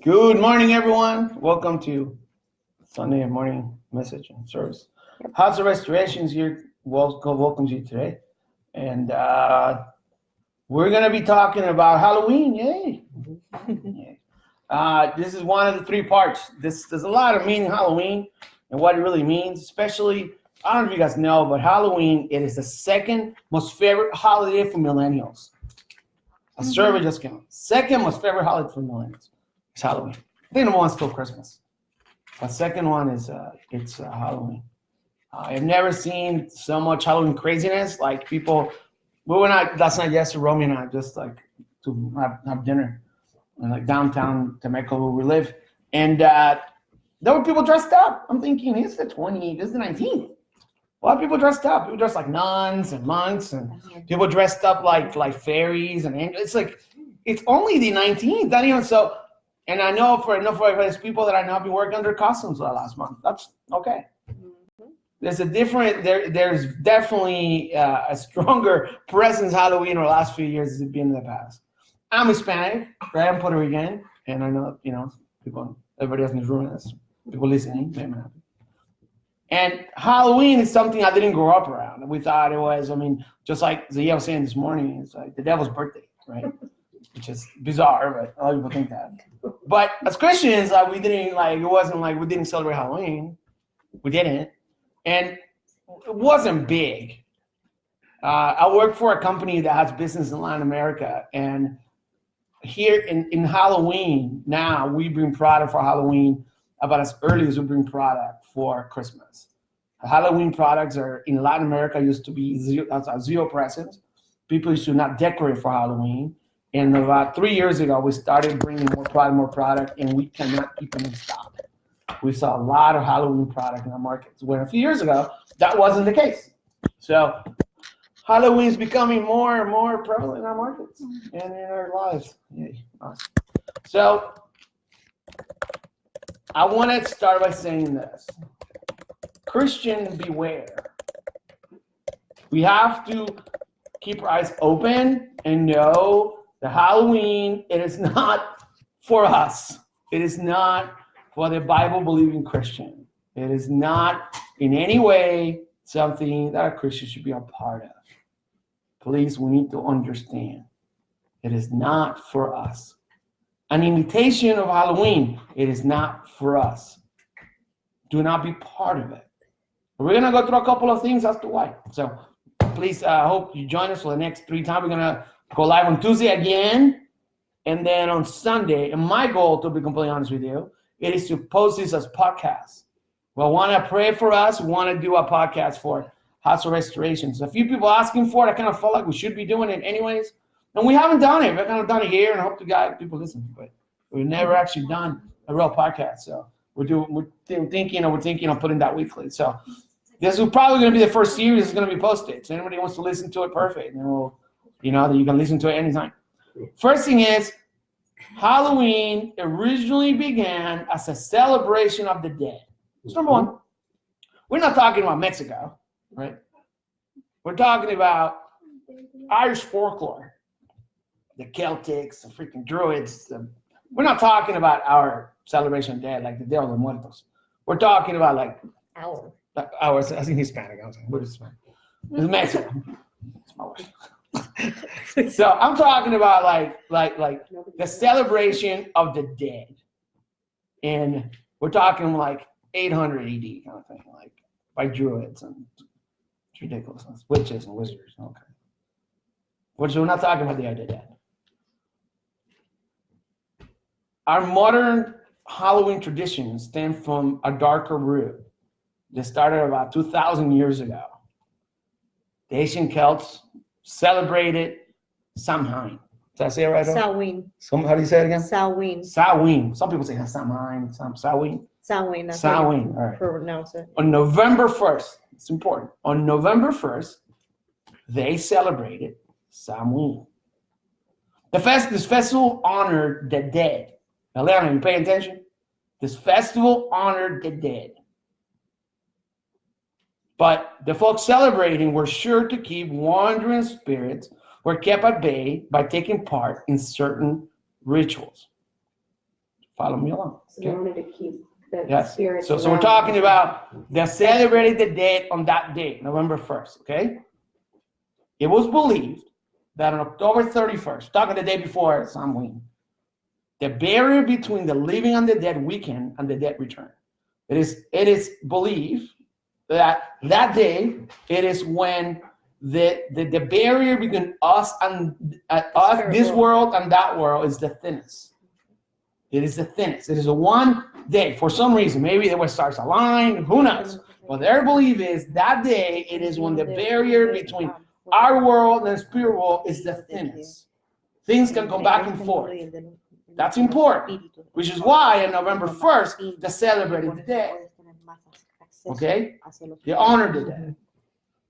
Good morning, everyone. Welcome to Sunday morning message and service. House of Restorations here welcomes you today. And we're going to be talking about Halloween. Yay. Yay. This is one of the three parts. There's a lot of meaning Halloween and what it really means, especially, I don't know if you guys know, but Halloween, it is the second most favorite holiday for millennials. A survey just came out. Second most favorite holiday for millennials. It's Halloween. I think number one's still Christmas. The second one is it's Halloween. I've never seen so much Halloween craziness. Like people, we went out last night, yesterday, Romy and I, just like to have dinner in like downtown Temecula where we live. And there were people dressed up. I'm thinking, it's the 20th, this is the 19th. A lot of people dressed up. People dressed like nuns and monks, and people dressed up like fairies and angels. It's like, it's only the 19th. Not even so. And I know for there's people that I know have been working on their costumes the last month. That's okay. There's a different, there's definitely a stronger presence Halloween over the last few years as it's been in the past. I'm Hispanic, right? I'm Puerto Rican, and I know, people, everybody else in this room is people listening. They're happy. And Halloween is something I didn't grow up around. We thought it was, just like Zia was saying this morning, it's like the devil's birthday, right? Which is bizarre, but a lot of people think that. But as Christians, we didn't it wasn't like we didn't celebrate Halloween. We didn't. And it wasn't big. I work for a company that has business in Latin America. And here in Halloween, now we bring product for Halloween about as early as we bring product for Christmas. Halloween products are in Latin America used to be zero presents. People used to not decorate for Halloween. And about 3 years ago, we started bringing more product, and we cannot keep them in stock. We saw a lot of Halloween product in our markets, when a few years ago, that wasn't the case. So Halloween is becoming more and more prevalent in our markets and in our lives. Yay. Awesome. So I want to start by saying this. Christian, beware. We have to keep our eyes open and know that Halloween, it is not for us. It is not for the Bible-believing Christian. It is not in any way something that a Christian should be a part of. Please, we need to understand. It is not for us. An imitation of Halloween, it is not for us. Do not be part of it. We're going to go through a couple of things as to why. So please, I hope you join us for the next 3 times. We're going to go live on Tuesday again, and then on Sunday. And my goal, to be completely honest with you, it is to post this as podcasts. We want to pray for us. We want to do a podcast for House of Restorations. A few people asking for it. I kind of felt like we should be doing it anyways. And we haven't done it. We've kind of done it here, and I hope people listen to it. We've never actually done a real podcast. So we're thinking of putting that weekly. So this is probably going to be the first series that's going to be posted. So anybody wants to listen to it, perfect. And we'll, that you can listen to it anytime. First thing is, Halloween originally began as a celebration of the dead. That's number one. We're not talking about Mexico, right? We're talking about Irish folklore, the Celtics, the freaking Druids. We're not talking about our celebration of dead, like the Dia de los Muertos. We're talking about ours. I think Hispanic. I was like, what is Hispanic? It's Mexican. It's my wife. So I'm talking about like the celebration of the dead, and we're talking like 800 AD kind of thing, like by Druids, and it's ridiculous. Witches and wizards. Okay, which we're not talking about the idea of dead. Our modern Halloween traditions stem from a darker root that started about 2,000 years ago. The ancient Celts celebrated Samhain. Did I say it right? Samhain. How do you say it again? Samhain. Samhain. Some people say Samhain. Samhain. Samhain. Samhain. All right. Pronounce it. On November 1st, it's important. On November 1st, they celebrated Samhain. This festival honored the dead. Now, Leon, you pay attention? This festival honored the dead. But the folks celebrating were sure to keep wandering spirits, were kept at bay by taking part in certain rituals. Follow me along. So they wanted to keep the Yes. spirits. So we're around. talking about they celebrated the date on that date, November 1st. Okay. It was believed that on October 31st, talking the day before Samhain, the barrier between the living and the dead weekend and the dead return. It is believed that that day it is when the barrier between us and us, this world and that world, is the thinnest. It is the thinnest. It is a one day. For some reason, maybe there was stars aligned. Who knows? But their belief is that day it is when the barrier between our world and the spirit world is the thinnest. Things can go back and forth. That's important, which is why on November 1st, they celebrated the dead. Okay? They honored the dead.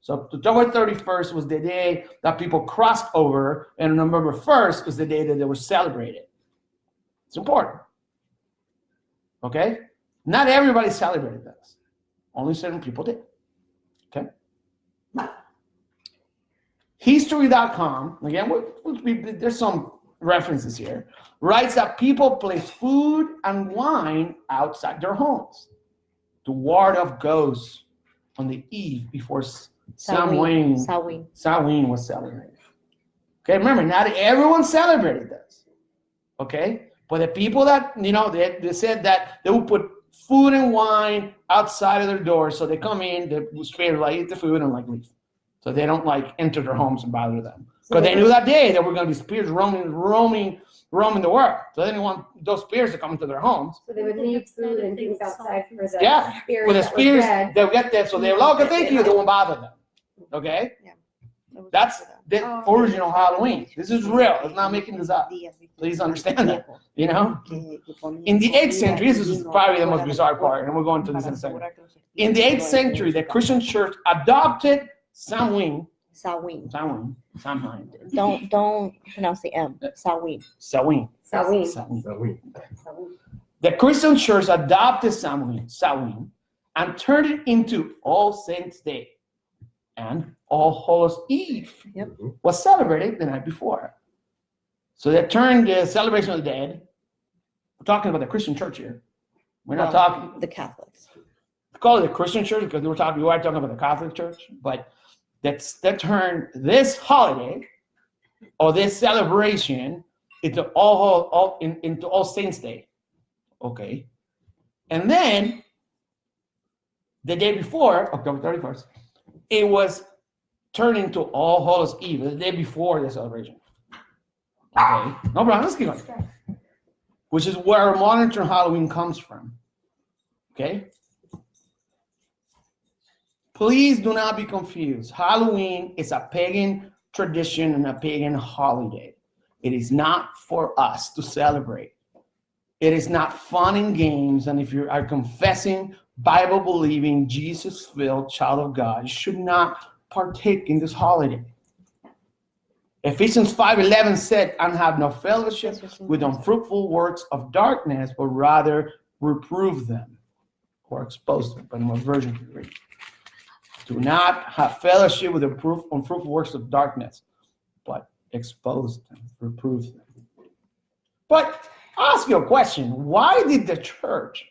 So October 31st was the day that people crossed over, and November 1st was the day that they were celebrated. It's important. Okay? Not everybody celebrated this. Only certain people did. Okay? History.com, again, there's some references here, writes that people place food and wine outside their homes to ward off ghosts on the eve before Samhain was celebrated. Okay, remember, not everyone celebrated this. Okay? But the people that, they said that they would put food and wine outside of their doors, so they come in, the spirit eat the food and leave. So they don't enter their homes and bother them. Because they knew that day that were going to be spirits roaming the world. So they didn't want those spirits to come into their homes. So they would leave food and things outside for the spirits. For the spirits, they'll get there. So they will, okay, thank you. They won't bother them. Okay? Yeah. That's the original Halloween. This is real. It's not making this up. Please understand that. In the 8th century, this is probably the most bizarre part, and we'll go into this in a second. In the 8th century, the Christian church adopted Samhain. Don't pronounce the M. Samhain. The Christian church adopted Samhain, and turned it into All Saints' Day, and All Hallows' Eve was celebrated the night before. So they turned the celebration of the dead. We're talking about the Christian church here. We're not talking the Catholics. We call it the Christian church because we are talking about the Catholic church, but that turned this holiday or this celebration into All Saints' Day. Okay. And then the day before, October 31st, it was turned into All Hallows' Eve, the day before the celebration. Okay. No problem. Let's keep going. Which is where modern Halloween comes from. Okay. Please do not be confused. Halloween is a pagan tradition and a pagan holiday. It is not for us to celebrate. It is not fun and games. And if you are confessing, Bible-believing, Jesus-filled child of God, you should not partake in this holiday. Ephesians 5:11 said, and have no fellowship with unfruitful works of darkness, but rather reprove them or expose them. But in what version do you read? Do not have fellowship with unfruitful works of darkness, but expose them, reprove them. But I'll ask you a question. Why did the church,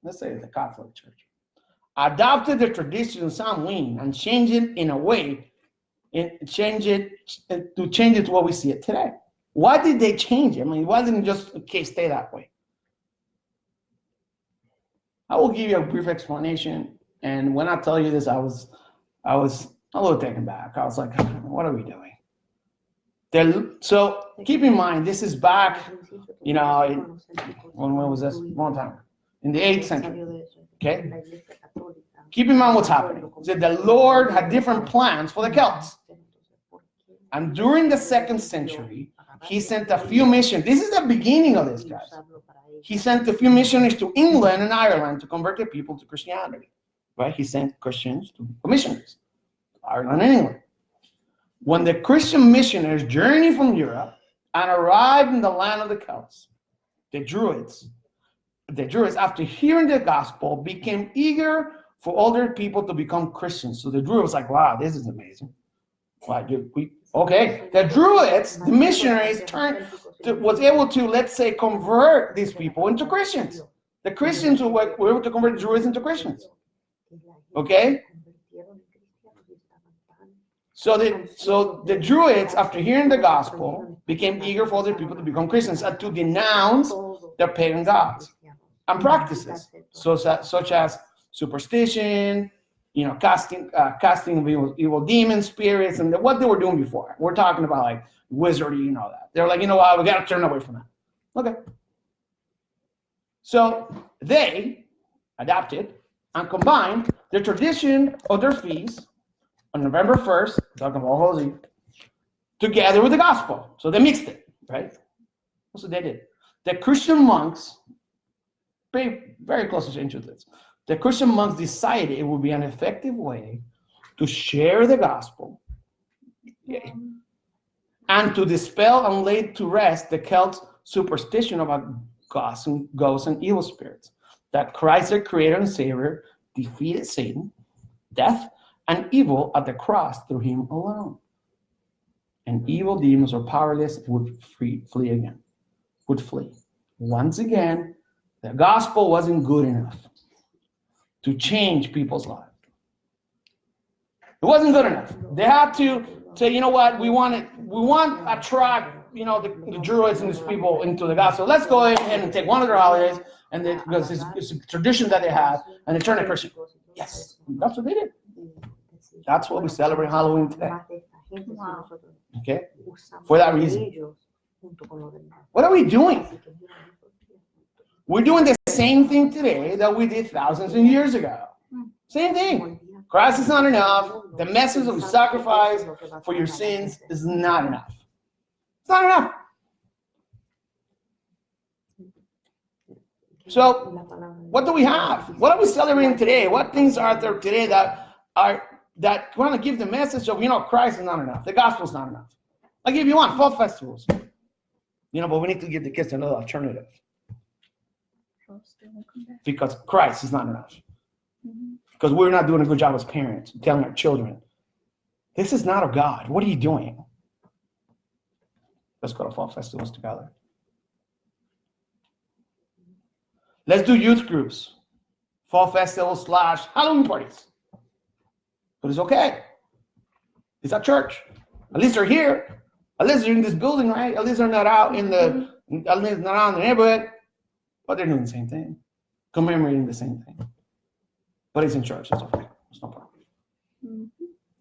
let's say the Catholic Church, adopted the tradition of Samhain and change it in a way, change it to what we see it today? Why did they change it? I mean, why didn't it just stay that way? I will give you a brief explanation. And when I tell you this, I was a little taken back. I was like, what are we doing? So keep in mind, this is back, when was this? Long time. In the 8th century. Okay? Keep in mind what's happening. So the Lord had different plans for the Celts. And during the 2nd century, he sent a few missionaries. This is the beginning of this, guys. He sent a few missionaries to England and Ireland to convert the people to Christianity. Right? He sent Christians to missionaries, Ireland and England. When the Christian missionaries journeyed from Europe and arrived in the land of the Celts, the Druids, after hearing the gospel, became eager for all their people to become Christians. So the Druids was like, wow, this is amazing. Okay. The Druids, the missionaries, was able to, let's say, convert these people into Christians. The Christians were able to convert the Druids into Christians. Okay? So the Druids, after hearing the gospel, became eager for other people to become Christians and to denounce their pagan gods and practices, such as superstition, casting evil demon spirits, and what they were doing before. We're talking about like wizardry and all that. They're like, you know what, we got to turn away from that. Okay. So they adapted and combined the tradition of their feast on November 1st, talking about All Hallows Eve, together with the gospel. So they mixed it, right? That's what they did. The Christian monks, pay very close attention to this. The Christian monks decided it would be an effective way to share the gospel, and to dispel and lay to rest the Celts' superstition about ghosts and evil spirits. That Christ, their creator and savior, defeated Satan, death, and evil at the cross through him alone. And evil demons or powerless would flee again. Once again, the gospel wasn't good enough to change people's lives. It wasn't good enough. They had to say, you know what, we want to attract, the Druids and these people into the gospel. Let's go ahead and take one of their holidays, and because it's a tradition that they have, and they turn it Christian. Yes, that's what they did. That's what we celebrate Halloween today. Wow. Okay? For that reason. What are we doing? We're doing the same thing today that we did thousands of years ago. Same thing. Christ is not enough. The message of sacrifice for your sins is not enough. It's not enough. So, what do we have? What are we celebrating today? What things are there today that want to give the message of, Christ is not enough. The gospel is not enough. I'll give you one, fall festivals. But we need to give the kids another alternative. Because Christ is not enough. Because we're not doing a good job as parents, telling our children, this is not of God. What are you doing? Let's go to fall festivals together. Let's do youth groups, fall festivals / Halloween parties. But it's okay. It's at church. At least they're here. At least they're in this building, right? At least they're not out in the neighborhood. But they're doing the same thing, commemorating the same thing. But it's in church. It's okay. It's no problem.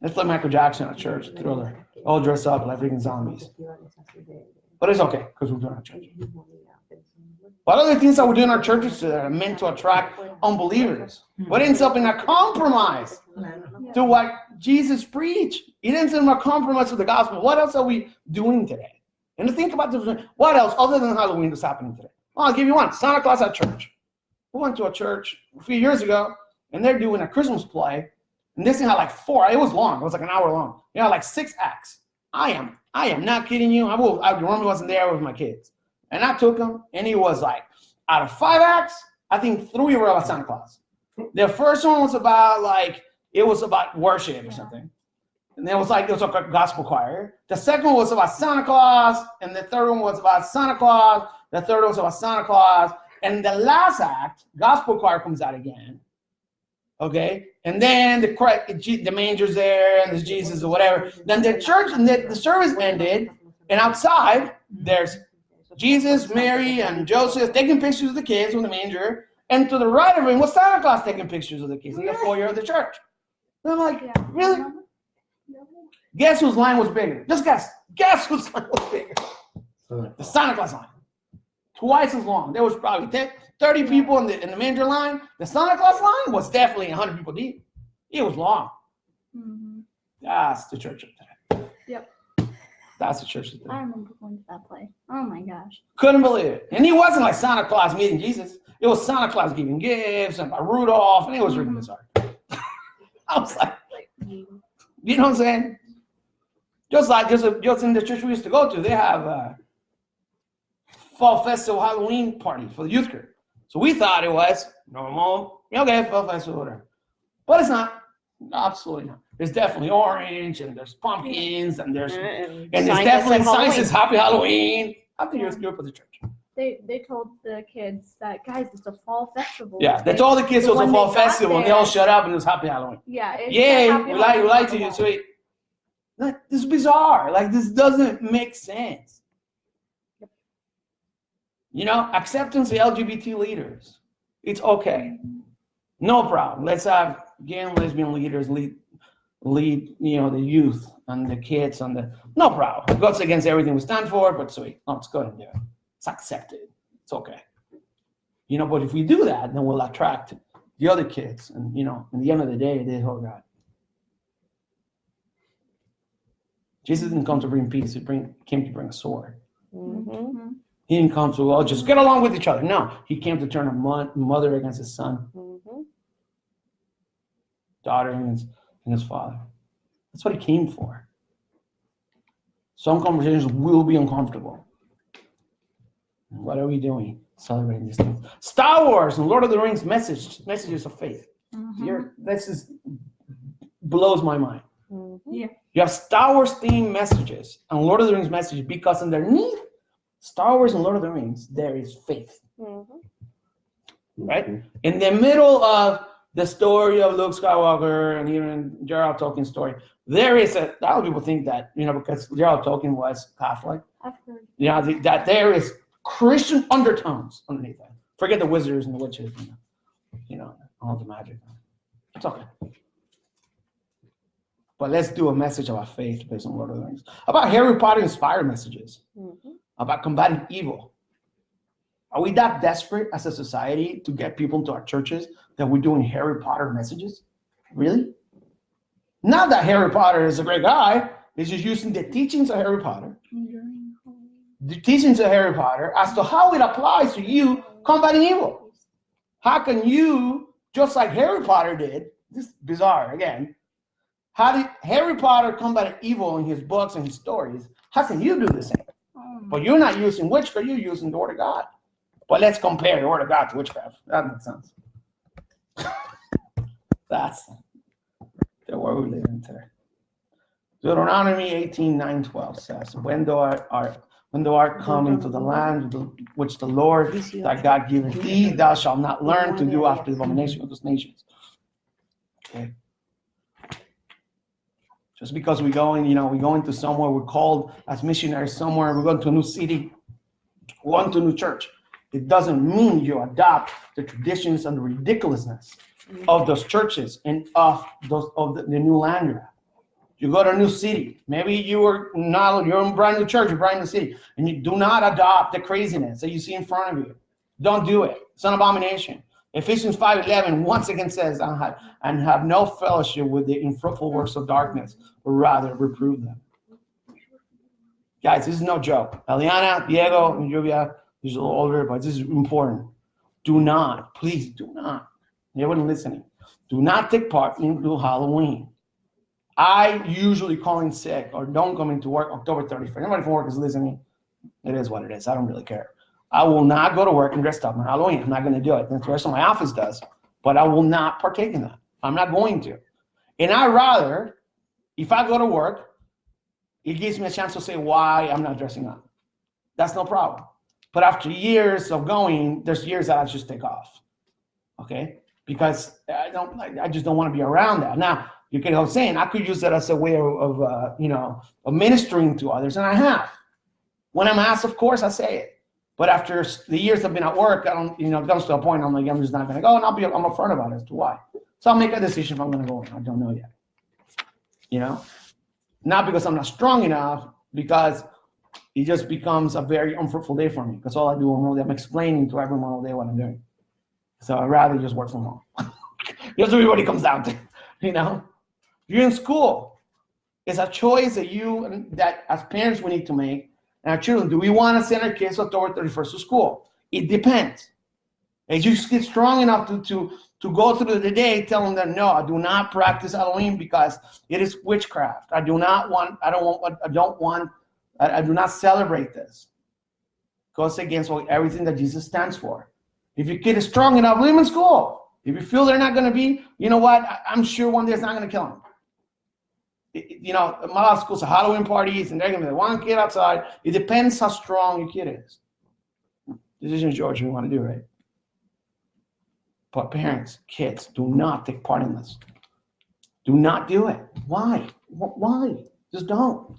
Let's play Michael Jackson at church, Thriller, all dressed up like freaking zombies. But it's okay because we're doing our church. What are the things that we're doing in our churches that are meant to attract unbelievers? What ends up in a compromise to what Jesus preached? It ends up in a compromise with the gospel. What else are we doing today? And to think about this, what else other than Halloween is happening today? Well, I'll give you one. Santa Claus at church. We went to a church a few years ago, and they're doing a Christmas play. And this thing had like 4. It was long. It was like an hour long. Like 6 acts. I am not kidding you. I normally wasn't there with my kids. And I took them, and it was like, out of 5 acts, I think 3 were about Santa Claus. The first one was about worship or something. And it was a gospel choir. The second one was about Santa Claus, and the third one was about Santa Claus. The third one was about Santa Claus. And the last act, gospel choir comes out again. Okay? And then the manger's there, and there's Jesus or whatever. Then the church, and the service ended, and outside, there's Jesus, Mary, and Joseph taking pictures of the kids with the manger. And to the right of him was Santa Claus taking pictures of the kids in the foyer of the church. And I'm like, really? Guess whose line was bigger? Just guess. Guess whose line was bigger? The Santa Claus line. Twice as long. There was probably 30 people in the manger line. The Santa Claus line was definitely 100 people deep. It was long. Mm-hmm. That's the church of today. Yep. That's the church of today. I remember going to that play. Oh my gosh. Couldn't believe it. And it wasn't like Santa Claus meeting Jesus. It was Santa Claus giving gifts and by Rudolph, and it was really bizarre. I was like, you know what I'm saying? Just in the church we used to go to, they have a fall festival Halloween party for the youth group. So we thought it was normal. Okay, fall festival, whatever. But it's not. Absolutely not. There's definitely orange, and there's pumpkins, and there's definitely signs says Happy Halloween. After youth group of the church. They told the kids that, guys, it's a fall festival. Yeah, they told the kids it was a when fall they got festival, and they there- all shut up, and it was Happy Halloween. Yeah. It's Yay, Happy we lied Halloween to you, on the sweet. Like, this is bizarre. Like, this doesn't make sense. You know, acceptance of LGBT leaders. It's okay. No problem. Let's have gay and lesbian leaders lead, you know, the youth and the kids and the, no problem. It goes against everything we stand for, but sweet. Let's go and do it. It's accepted. It's okay. You know, but if we do that, then we'll attract the other kids. And, you know, in the end of the day, they hold God. Jesus didn't come to bring peace. He came to bring a sword. Mm-hmm. He didn't come to, oh, just get along with each other. No, he came to turn a mother against his son, Mm-hmm. daughter against his father. That's what he came for. Some conversations will be uncomfortable. What are we doing? Celebrating these things. Star Wars and Lord of the Rings messages of faith. This is blows my mind. Mm-hmm. Yeah. You have Star Wars themed messages and Lord of the Rings messages because underneath Star Wars and Lord of the Rings, there is faith. Mm-hmm. Right? In the middle of the story of Luke Skywalker and even Gerald Tolkien's story, there is a lot of people think that, you know, because Gerald Tolkien was Catholic, I've heard. you know, that there is Christian undertones underneath that. Forget the wizards and the witches, you know, all the magic. It's okay. But let's do a message about faith based on Lord of the Rings. About Harry Potter inspired messages. Mm-hmm. About combating evil. Are we that desperate as a society to get people into our churches that we're doing Harry Potter messages? Really? Not that Harry Potter is a great guy. He's just using the teachings of Harry Potter. The teachings of Harry Potter as to how it applies to you combating evil. How can you, just like Harry Potter did, this is bizarre again, how did Harry Potter combat evil in his books and his stories? How can you do the same? But you're not using witchcraft, you're using the Word of God. But let's compare the Word of God to witchcraft. That makes sense. That's the world we live in today. Deuteronomy 18:9-12 says, when thou art come into the land which the Lord thy God giveth thee, thou shalt not learn to do after the abomination of those nations. Okay. Just because we go in, you know, we go into somewhere, we're called as missionaries somewhere, we go to a new city, we go into a new church. It doesn't mean you adopt the traditions and the ridiculousness of those churches and of the new land you're at. You go to a new city. Maybe you're in a brand new church, you're brand new city, and you do not adopt the craziness that you see in front of you. Don't do it. It's an abomination. Ephesians 5:11 once again says, and have no fellowship with the unfruitful works of darkness, but rather reprove them. Guys, this is no joke. Eliana, Diego, and Lluvia, who's a little older, but this is important. Do not, please do not, everyone listening, do not take part in Halloween. I usually call in sick or don't come into work October 31st. Anybody from work is listening. It is what it is. I don't really care. I will not go to work and dress up on Halloween. I'm not going to do it. The rest of my office does. But I will not partake in that. I'm not going to. And I'd rather, if I go to work, it gives me a chance to say why I'm not dressing up. That's no problem. But after years of going, there's years that I just take off. Okay? Because I just don't want to be around that. Now, you can help saying I could use that as a way of ministering to others, and I have. When I'm asked, of course, I say it. But after the years I've been at work, I don't, it comes to a point I'm like, I'm just not going to go, and I'm upfront about it as to why. So I'll make a decision if I'm going to go or not. I don't know yet. Not because I'm not strong enough, because it just becomes a very unfruitful day for me. Because all I do all day, I'm explaining to everyone all day what I'm doing. So I'd rather just work from home. That's what everybody comes down to. You're in school. It's a choice that as parents we need to make. And our children, do we want to send our kids October 31st to school? It depends. As you get strong enough to go through the day telling them, no, I do not practice Halloween because it is witchcraft. I do not celebrate this. It goes against everything that Jesus stands for. If your kid is strong enough, leave them in school. If you feel they're not going to be, you know what? I'm sure one day it's not going to kill them. you know, a lot of schools are Halloween parties, and they're gonna be one kid outside. It depends how strong your kid is. Decision is yours. You want to do right. But parents, kids, do not take part in this. Do not do it. Why? Why? Just don't.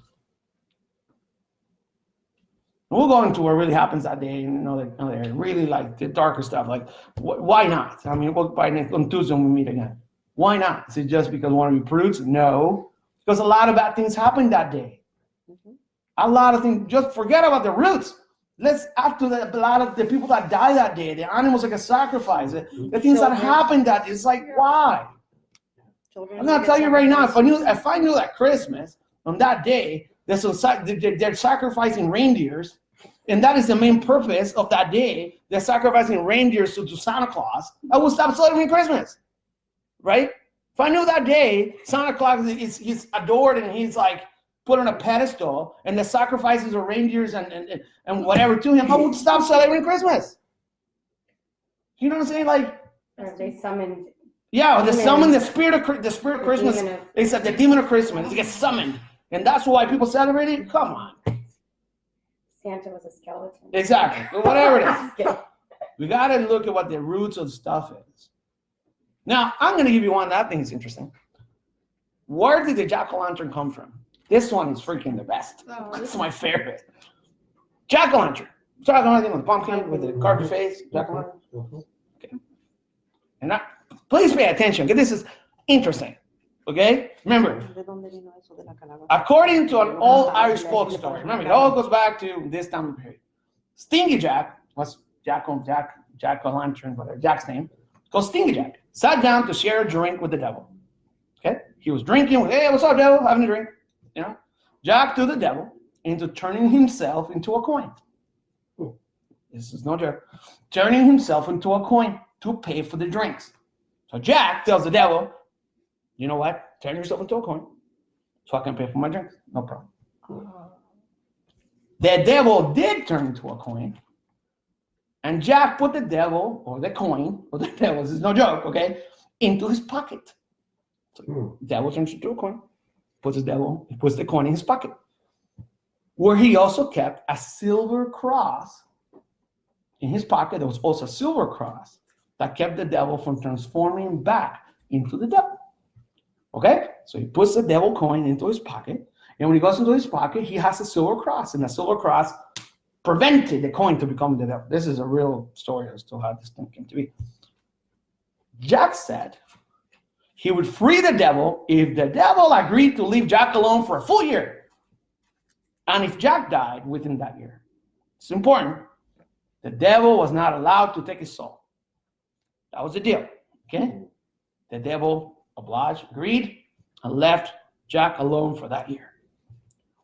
We'll go into what really happens that day, and really like the darker stuff. Like, why not? I mean, on Tuesday when we meet again. Why not? Is it just because we want to be prudes? No, because a lot of bad things happened that day. A lot of things. Just forget about the roots. Let's add to a lot of the people that died that day. The animals like a sacrifice. The things that happened that it's like, why? I'm gonna tell you right now. If I knew that Christmas on that day, they're sacrificing reindeers, and that is the main purpose of that day. They're sacrificing reindeers to Santa Claus. I would stop celebrating Christmas, right? If I knew that day Santa Claus he's adored and he's like put on a pedestal, and the sacrifices of reindeers and whatever to him, I would stop celebrating Christmas. You know what I'm saying? Like, they summoned. Yeah, they summoned the spirit of Christmas. It's like the demon of Christmas. It gets summoned. And that's why people celebrate it? Come on. Santa was a skeleton. Exactly. Whatever it is. We got to look at what the roots of stuff is. Now, I'm going to give you one that I think is interesting. Where did the jack-o'-lantern come from? This one is freaking the best. Oh, This is my favorite. Jack-o'-lantern. Jack-o'-lantern with the pumpkin, with the carved face. Jack-o'-lantern. Okay. And please pay attention, because this is interesting. Okay? Remember, according to an old Irish folk story, remember, it all goes back to this time period. Stingy Jack was Jack-o'-lantern, whatever Jack's name, called Stingy Jack, sat down to share a drink with the devil. Okay? He was drinking, hey, what's up, devil? Having a drink. You know? Jack threw the devil into turning himself into a coin. This is no joke. Turning himself into a coin to pay for the drinks. So Jack tells the devil, you know what? Turn yourself into a coin so I can pay for my drinks. No problem. The devil did turn into a coin, and Jack put the devil, or the coin, or the devil, this is no joke, okay, into his pocket. So devil turns into a coin, puts the coin in his pocket, where he also kept a silver cross in his pocket. There was also a silver cross that kept the devil from transforming back into the devil. Okay? So he puts the devil coin into his pocket, and when he goes into his pocket, he has a silver cross, and the silver cross prevented the coin to become the devil. This is a real story as to how this thing came to be. Jack said he would free the devil if the devil agreed to leave Jack alone for a full year, and if Jack died within that year. It's important. The devil was not allowed to take his soul. That was the deal. Okay? The devil obliged, agreed, and left Jack alone for that year.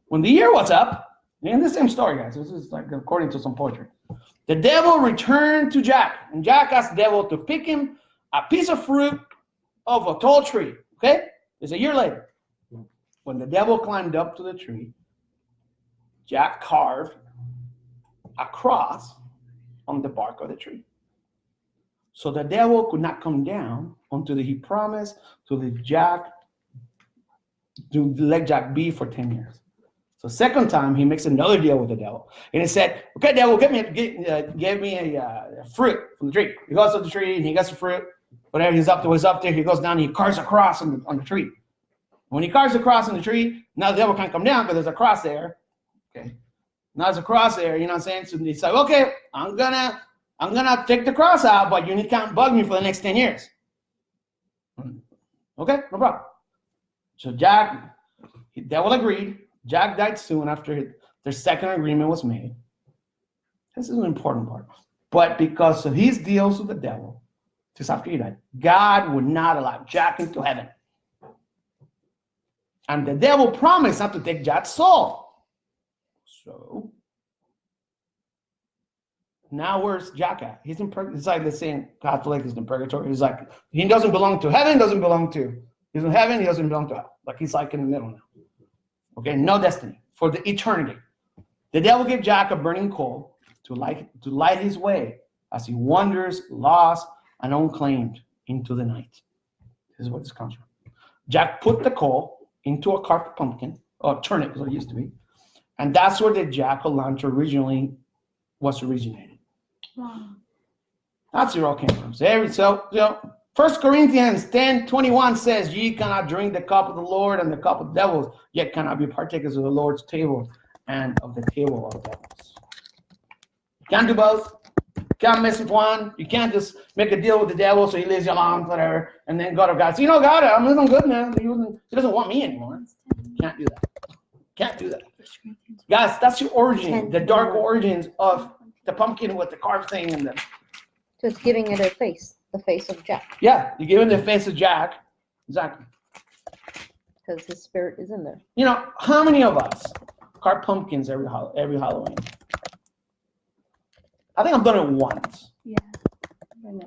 When the year was up, and the same story, guys, this is like according to some poetry. The devil returned to Jack, and Jack asked the devil to pick him a piece of fruit of a tall tree. Okay? It's a year later. When the devil climbed up to the tree, Jack carved a cross on the bark of the tree. So the devil could not come down until he promised to let Jack be for 10 years. So second time, he makes another deal with the devil. And he said, okay, devil, give me a fruit from the tree. He goes to the tree, and he gets the fruit. Whatever he's up there, he goes down, and he carves a cross on the tree. When he carves a cross on the tree, now the devil can't come down because there's a cross there. Okay. Now there's a cross there, you know what I'm saying? So he's like, okay, I'm gonna take the cross out, but you can't bug me for the next 10 years. Okay, no problem. So the devil agreed. Jack died soon after their second agreement was made. This is an important part. But because of his deals with the devil, just after he died, God would not allow Jack into heaven. And the devil promised not to take Jack's soul. So now where's Jack at? He's in purgatory. It's like the saying Catholic is in purgatory. He's like, he doesn't belong to heaven, he's in heaven, he doesn't belong to hell. Like he's like in the middle now. Okay, no destiny for the eternity. The devil gave Jack a burning coal to light his way as he wanders lost and unclaimed into the night. This is what this comes from. Jack put the coal into a carved pumpkin, or turnip, is what it used to be. And that's where the jack-o'-lantern originally was originated. Wow. That's where it all came from. So, 1 Corinthians 10:21 says, ye cannot drink the cup of the Lord and the cup of devils, yet cannot be partakers of the Lord's table and of the table of devils. You can't do both. You can't mess with one. You can't just make a deal with the devil so he leaves you alone, whatever, and then go to God. So, God, I'm living good now. He doesn't want me anymore. Can't do that. Can't do that. Guys, that's the origin, the dark origins of the pumpkin with the carved thing and the. So it's giving it a face, the face of Jack, Yeah, you're giving the face of Jack. Exactly. because his spirit is in there. How many of us carve pumpkins every Halloween? I think I've done it once, Yeah.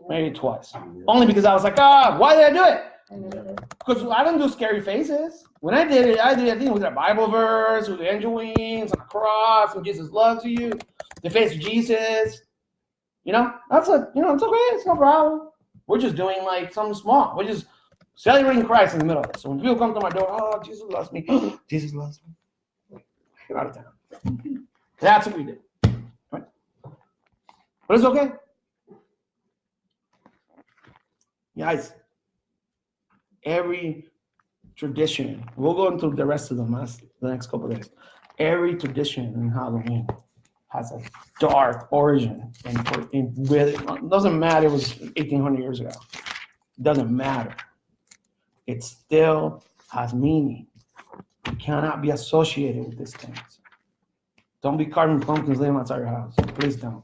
maybe twice. Only because I was like, why did I do it? I never did. Because I don't do scary faces. When I did it, I think it was a Bible verse with angel wings and a cross and Jesus loves you, the face of Jesus. That's it's okay. It's no problem. We're just doing like something small. We're just celebrating Christ in the middle of it. So when people come to my door, Jesus loves me. Jesus loves me. Get out of town. That's what we did. Right? But it's okay. Guys, every tradition, we'll go into the rest of them the next couple of days. Every tradition in Halloween has a dark origin, and it doesn't matter. It was 1,800 years ago. It doesn't matter. It still has meaning. You cannot be associated with these things. Don't be carving pumpkins, leave them outside your house. Please don't.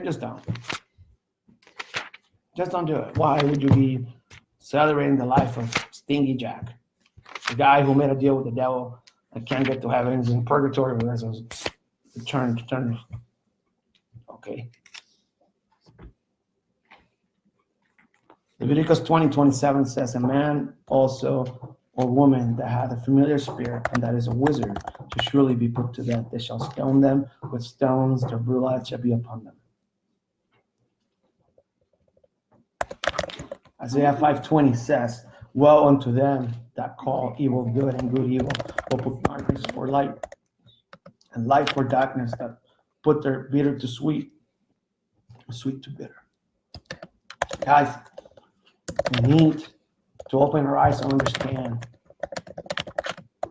Just don't. Just don't do it. Why would you be celebrating the life of Stingy Jack, the guy who made a deal with the devil and can't get to heaven, is in purgatory with us? Turn. Okay. Leviticus 20:27 says, a man also or woman that hath a familiar spirit and that is a wizard shall surely be put to death. They shall stone them with stones, their blood shall be upon them. Isaiah 5:20 says, woe unto them that call evil good and good evil, will put darkness for light and light for darkness, that put their bitter to sweet, sweet to bitter. Guys, we need to open our eyes and understand.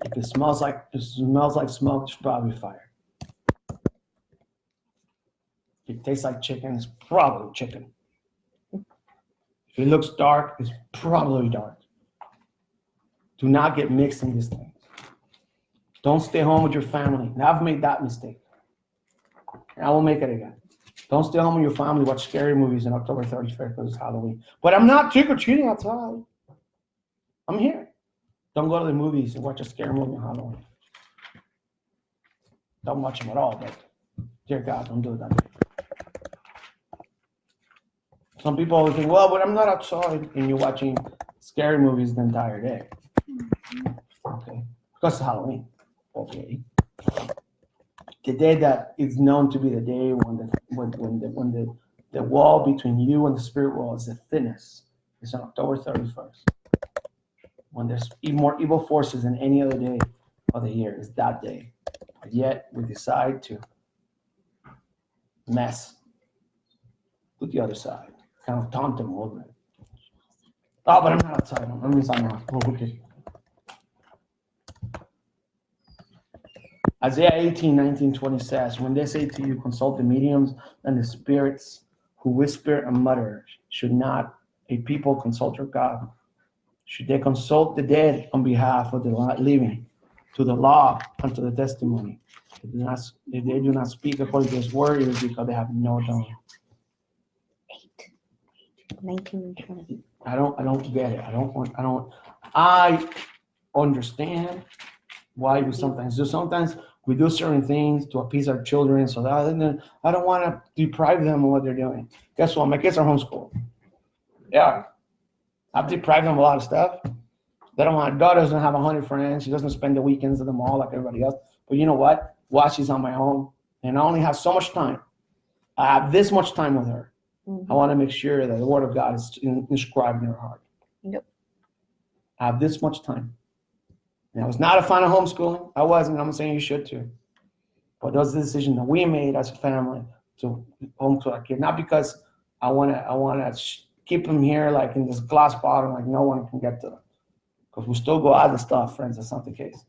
If it smells like smoke, it's probably fire. If it tastes like chicken, it's probably chicken. If it looks dark, it's probably dark. Do not get mixed in these things. Don't stay home with your family. Now, I've made that mistake. And I won't make it again. Don't stay home with your family, watch scary movies on October 31st because it's Halloween. But I'm not trick-or-treating outside. I'm here. Don't go to the movies and watch a scary movie on Halloween. Don't watch them at all, but dear God, don't do that. Some people always think, well, but I'm not outside and you're watching scary movies the entire day. Okay. Because it's Halloween. Okay. The day that is known to be the day when the wall between you and the spirit world is the thinnest is on October 31st. When there's more evil forces than any other day of the year is that day. But yet we decide to mess with the other side. Kind of taunt them a little bit. Oh, but I'm not outside. I'm inside now. Oh, okay. Isaiah 18:19-20 says, when they say to you, consult the mediums and the spirits who whisper and mutter, should not a people consult your God? Should they consult the dead on behalf of the living, to the law and to the testimony? If they do not speak according to his word, it is because they have no knowledge. 19 and 20. I don't get it. I understand why we sometimes do. Sometimes we do certain things to appease our children, so that I don't want to deprive them of what they're doing. Guess what? My kids are homeschooled. Yeah. I've deprived them of a lot of stuff. They don't want, daughter doesn't have 100 friends. She doesn't spend the weekends at the mall like everybody else. But you know what? While she's on my own, and I only have so much time, I have this much time with her. I want to make sure that the word of God is inscribed in her heart. Yep. I have this much time. And I was not a fan of homeschooling. I wasn't. I'm saying you should too. But that was the decision that we made as a family to homeschool our kid. Not because I wanna keep them here like in this glass bottle, like no one can get to them. Because we still go out and stuff, friends. That's not the case.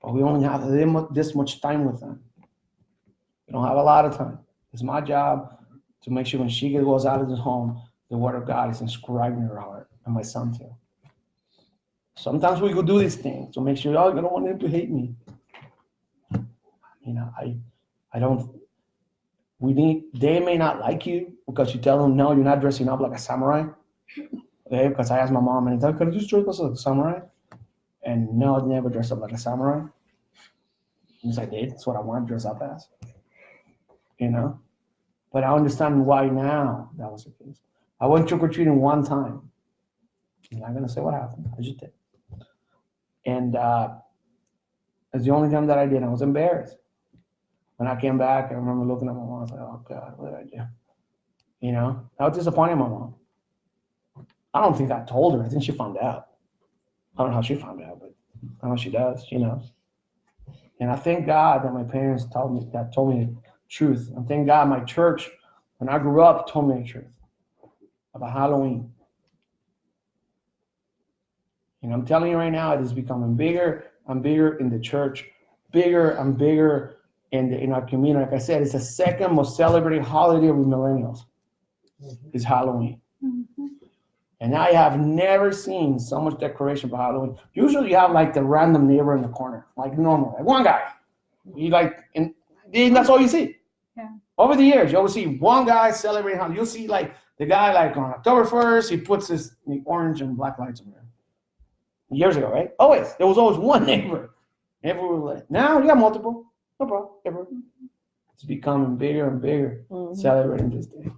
But we only have this much time with them. We don't have a lot of time. It's my job to make sure when she goes out of the home, the word of God is inscribed in her heart, and my son too. Sometimes we go do these things to make sure, oh, I don't want him to hate me. You know, I don't, they may not like you because you tell them, no, you're not dressing up like a samurai. Okay, because I asked my mom, and I could you dress up like a samurai? And no, I never dress up like a samurai. Yes, I did. That's what I want to dress up as. You know? But I understand why now that was the case. I went trick-or-treating one time. I'm not going to say what happened. I just did. And it's the only time that I did. I was embarrassed. When I came back, I remember looking at my mom. I was like, oh, God, what did I do? You know? I was disappointed in my mom. I don't think I told her. I think she found out. I don't know how she found out, but I know she does. She knows. And I thank God that my parents told me the truth. And thank God my church, when I grew up, told me the truth about Halloween. And I'm telling you right now, it is becoming bigger and bigger in the church, bigger and bigger in our community. Like I said, it's the second most celebrated holiday with millennials. Is Halloween. Mm-hmm. And I have never seen so much decoration for Halloween. Usually you have like the random neighbor in the corner, like normal, like one guy. You like, and that's all you see. Yeah. Over the years, you always see one guy celebrating Halloween. You'll see like the guy like on October 1st, he puts his orange and black lights on there. Years ago, right? Always. There was always one neighbor. Everywhere. Now you got multiple. No problem. Everywhere. It's becoming bigger and bigger, celebrating this day.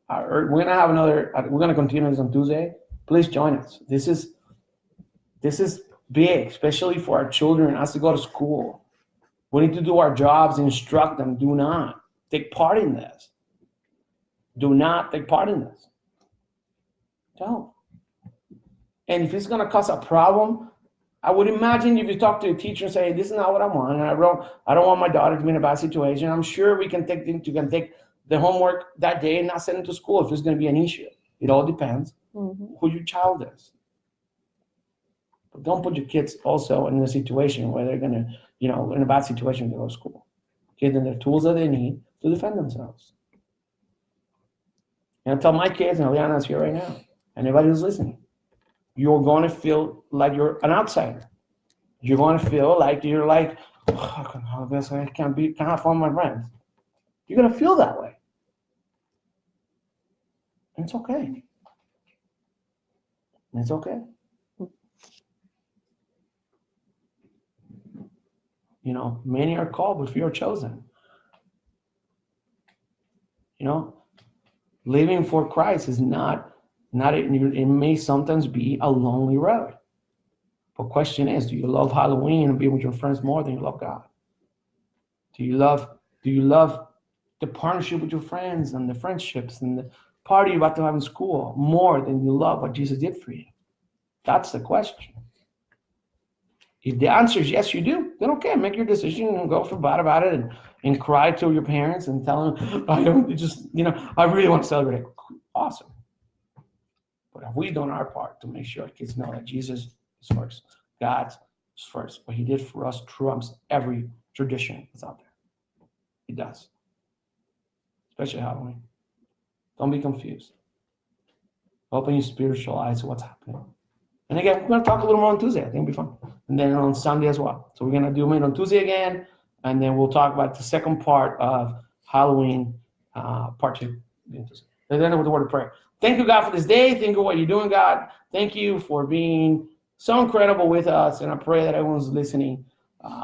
We're gonna have we're gonna continue this on Tuesday. Please join us. This is big, especially for our children as they go to school. We need to do our jobs, instruct them. Do not take part in this. Do not take part in this. Don't. And if it's gonna cause a problem, I would imagine if you talk to a teacher and say, this is not what I want, and I don't want my daughter to be in a bad situation, I'm sure you can take the homework that day and not send it to school if it's going to be an issue. It all depends who your child is. But don't put your kids also in a situation where they're going to, in a bad situation to go to school. Give them the tools that they need to defend themselves. And I tell my kids, and Liana's here right now, anybody who's listening, you're going to feel like you're an outsider. You're going to feel like you're like, oh, I can't have fun with my friends. You're going to feel that way. And it's okay. It's okay. Many are called, but few are chosen. Living for Christ is not it may sometimes be a lonely road. But question is, do you love Halloween and be with your friends more than you love God? Do you love the partnership with your friends and the friendships and the party you're about to have in school more than you love what Jesus did for you? That's the question. If the answer is yes, you do, then okay, make your decision and go for bad about it and cry to your parents and tell them, I really want to celebrate. Awesome. But have we done our part to make sure our kids know that Jesus is first, God is first? What he did for us trumps every tradition that's out there. It does. Especially Halloween. Don't be confused. Open your spiritual eyes to what's happening. And again, we're going to talk a little more on Tuesday. I think it'll be fun. And then on Sunday as well. So we're going to do it on Tuesday again. And then we'll talk about the second part of Halloween, part 2. And then with the word of prayer. Thank you, God, for this day. Thank you for what you're doing, God. Thank you for being so incredible with us. And I pray that everyone's listening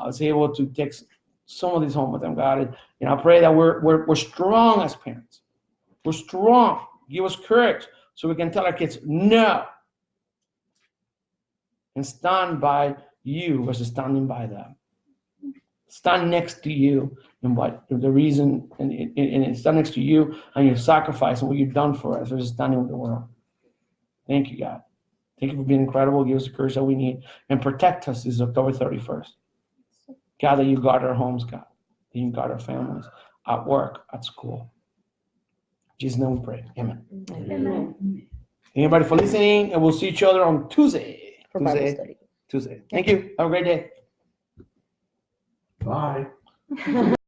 is able to take some of this home with them, God. And I pray that we're strong as parents. We're strong. Give us courage so we can tell our kids no. And stand by you versus standing by them. Stand next to you and what the reason and stand next to you and your sacrifice and what you've done for us versus standing with the world. Thank you, God. Thank you for being incredible. Give us the courage that we need. And protect us this October 31st. God, that you guard our homes, God. That you guard our families, at work, at school. In Jesus' name we pray. Amen. Amen. Thank you, everybody, for listening. And we'll see each other on Tuesday. For Bible study. Tuesday. Thank you. Have a great day. Bye.